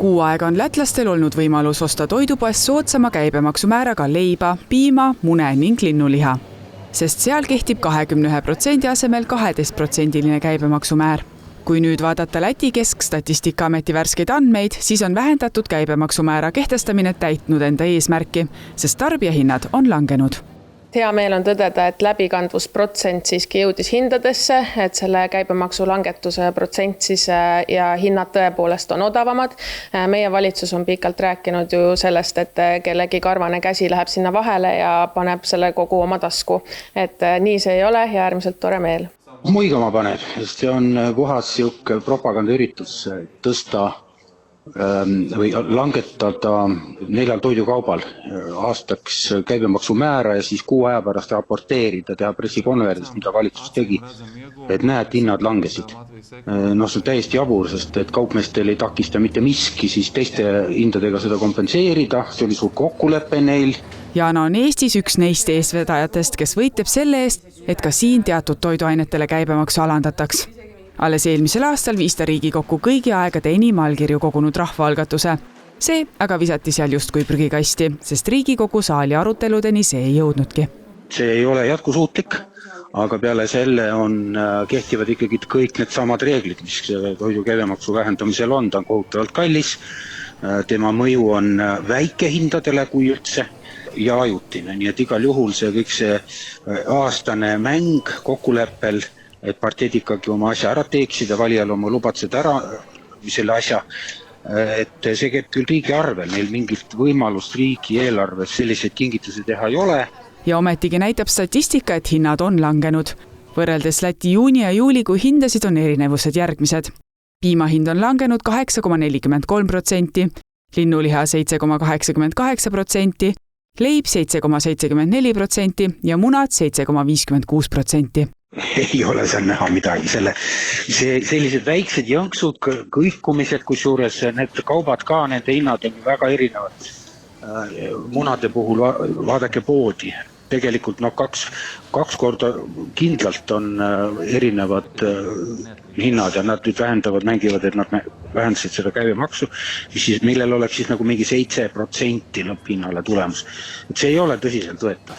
Kuu aega on lätlastel olnud võimalus osta toidupoest soodsama käibemaksumääraga leiba, piima, mune ning linnuliha, sest seal kehtib 21% asemel 12% käibemaksumäär. Kui nüüd vaadata Läti Keskstatistikaameti värskeid andmeid, siis on vähendatud käibemaksumäära kehtestamine täitnud enda eesmärki, sest tarbijahinnad on langenud. Hea meel on tõdeda, et läbikandvusprotsent siiski jõudis hindadesse, et selle käibemaksu langetuse protsent siis ja hinnad tõepoolest on odavamad. Meie valitsus on pikalt rääkinud ju sellest, et kellegi karvane käsi läheb sinna vahele ja paneb selle kogu oma tasku. Et nii see ei ole ja äärmiselt tore meel. Muigama paneb, sest see on puhas propagandaüritus tõsta või langetada 4 toidukaubal aastaks käibemaksu määra ja siis 6 aja pärast raporteerida, teha pressikonverentsis, mida valitsus tegi, et näed, hinnad langesid. No see on täiesti jabur, sest et kaupmeestel ei takista mitte miski, siis teiste hindadega seda kompenseerida, see oli suur kokkulepe neil. Jana on Eestis üks neist eesvedajatest, kes võitleb selle eest, et ka siin teatud toiduainetele käibemaksu alandataks. Alles eelmisel aastal viis ta Riigikokku kõigi aegade enim allkirju kogunud rahvaalgatuse. See aga visati seal justkui prügikasti, sest Riigikogu saali aruteludeni see ei jõudnudki. See ei ole jätkusuutlik, aga peale selle kehtivad ikkagi kõik need samad reeglid, mis toidu käibemaksu vähendamisel on. Ta on kohutavalt kallis, tema mõju on väikehindadele kui üldse ja ajutine. Nii et igal juhul kõik see aastane mäng kokkuleppel, et parteid ikkagi oma asja ära teeksid ja valijal oma lubatsed ära selle asja, et see käib küll riigi arvel, neil mingit võimalust riigi eelarves selliseid kingitusi teha ei ole. Ja ometigi näitab statistika, et hinnad on langenud. Võrreldes Läti juuni ja juulikuu hindasid on erinevused järgmised. Piimahind on langenud 8,43%, linnuliha 7,88%, leib 7,74% ja munad 7,56%. Ei ole seal näha midagi. Sellised väiksed jõnksud, kõikumised, kusjuures need kaubad ka, nende hinnad on väga erinevad. Munade puhul vaadake poodi. Tegelikult kaks korda kindlalt on erinevad hinnad ja nad nüüd mängivad, et nad vähendasid seda käibemaksu, millel oleks siis nagu mingi 7% lõpphinnale tulemus. Et see ei ole tõsiselt võetav.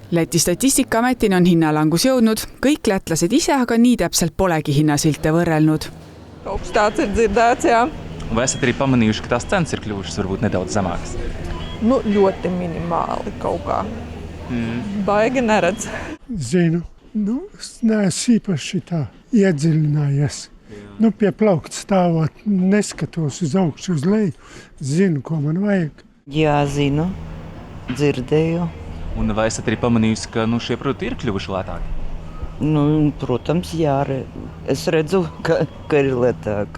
Läti Statistikaametini on hinnalangus jõudnud, kõik lätlased ise aga nii täpselt polegi hinnasilte võrrelnud. Kaut tāds ir dzirdēts, jā. Vai esat arī pamanījuši, ka tās cenas ir kļuvušas varbūt nedaudz zemākas? Ļoti minimāli kaut kā. Baigi neredz. Zinu, es neesmu īpaši tā iedziļinājies. Pie plaukta stāvot, neskatos uz augšu uz leju, zinu, ko man vajag. Jā, zinu, dzirdēju. Un vai esat arī pamanījusi, ka šie produkti ir kļuvuši lētāki? Protams, jā. Es redzu, ka ir lētāk.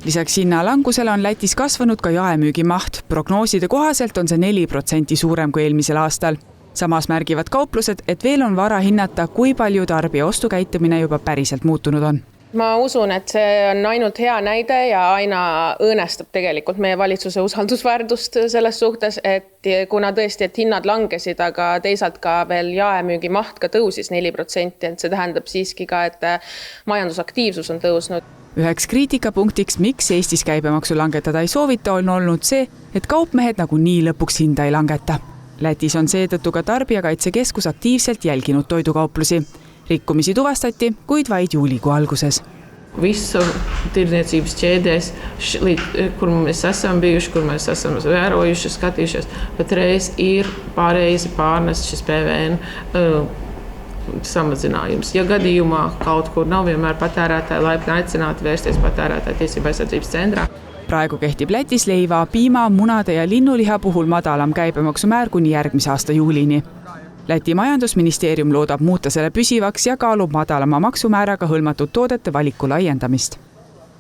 Lisaks hinnalangusele on Lätis kasvanud ka jaemüügi maht. Prognooside kohaselt on see 4% suurem kui eelmisel aastal. Samas märgivad kauplused, et veel on vara hinnata, kui palju tarbija ostukäitumine juba päriselt muutunud on. Ma usun, et see on ainult hea näide ja aina õõnestab tegelikult meie valitsuse usaldusväärtust selles suhtes, et kuna tõesti, et hinnad langesid, aga teisalt ka veel jaemüügi maht ka tõusis 4%, et see tähendab siiski ka, et majandusaktiivsus on tõusnud. Üheks kriitikapunktiks, miks Eestis käibemaksu langetada ei soovita, on olnud see, et kaupmehed nagu nii lõpuks hinda ei langeta. Lätis on seetõttu ka Tarbijakaitsekeskus aktiivselt jälginud toidukauplusi. Rikkumisi tuvastati, kuid vaid juulikuu alguses. Visu tirdzniecības ķēdēs, kur mēs esam bijuši, kur mēs esam vērojuši, skatījušies, patreiz ir pareizi pārnest šis PVN samazinājums. Ja gadījumā kaut kur nav vienmēr patērētāji laipni aicināti vērsties patērētāju tiesību aizsardzības centrā. Praegu kehtib Lätis leiva, piima, munade ja linnuliha puhul madalam käibemaksumäär kuni järgmise aasta juulini. Läti majandusministeerium loodab muuta selle püsivaks ja kaalub madalama maksumääraga hõlmatud toodete valiku laiendamist.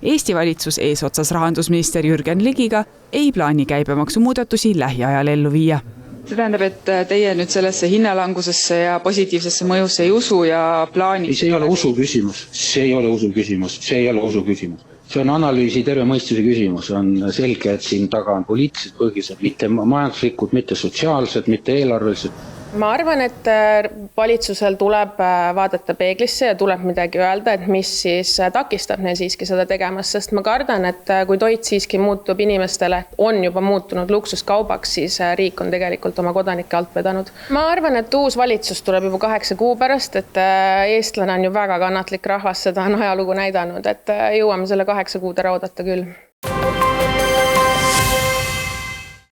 Eesti valitsus eesotsas rahandusminister Jürgen Ligiga ei plaani käibemaksumuudatusi lähiajal ellu viia. See tähendab, et teie nüüd sellesse hinnalangusesse ja positiivsesse mõjusse ei usu ja plaani? See ei ole usu küsimus. See on analüüsi terve mõistuse küsimus. On selge, et siin taga on poliitilised põhjused, mitte majanduslikud, mitte sotsiaalsed, mitte eelarvelised. ma arvan, et valitsusel tuleb vaadata peeglisse ja tuleb midagi öelda, et mis siis takistab neil siiski seda tegemast, sest ma kardan, et kui toit siiski muutub inimestele, on juba muutunud luksuskaubaks, siis riik on tegelikult oma kodanike alt vedanud. Ma arvan, et uus valitsus tuleb juba 8 kuu pärast, et eestlane on ju väga kannatlik rahvas, seda on ajalugu näidanud, et jõuame selle 8 kuud ära oodata küll.